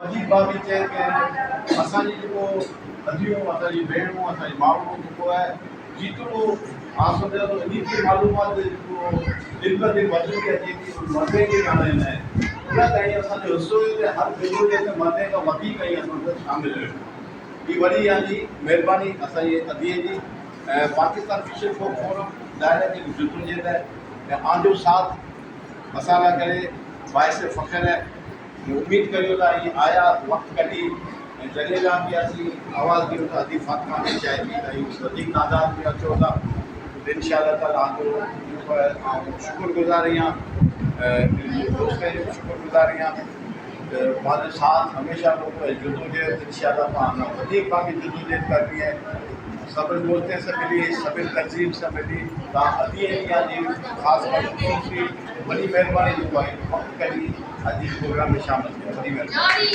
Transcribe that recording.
वॾी भाभी चए की असांजी जेको नदियूं असांजी भेणूं असांजी माण्हू जेको आहे जेतिरो आसपास तो इन की मालूमात जेको दिन ब दिन वधंदी अचे थी मथे खे ॼाणाईंदा आहिनि उन ताईं असांजो हिसो हर बिंदु ते मथे खां वधीक ई असां शामिलु हुयो। ही वॾी यानी महिरबानी असांजी अदीअ जी ऐं पाकिस्तान फिशर फोक फोरम दायरे जे जुज़ुनि जे लाइ ऐं आंजो साथ असां लाइ करे बाइस फ़ख्र है। उम्मीद करियो था ये आया वक्त कढी ऐं जॾहिं खां बि असीं आवाज़ ॾियूं था अदी फातिमा खे चाहे थी त वधीक तादाद में अचो था इंशाअल्लाह ताला आउं शुक्रगुज़ार आहियां दोस्तनि जो शुक्रगुज़ार आहियां पंहिंजो साथ हमेशह लोगों जदोजहद इंशाअल्लाह पाण वधीक पाण जदोजहद करणी है। सभिनि दोस्तनि से मिली सभिनि तहज़ीब से मिली तव्हां अदीअ जी ख़ासि ख़ुशी वॾी महिरबानी जेको आहे वक़्तु कढी अॼु प्रोग्राम में शामिलु थियो। वॾी महिरबानी।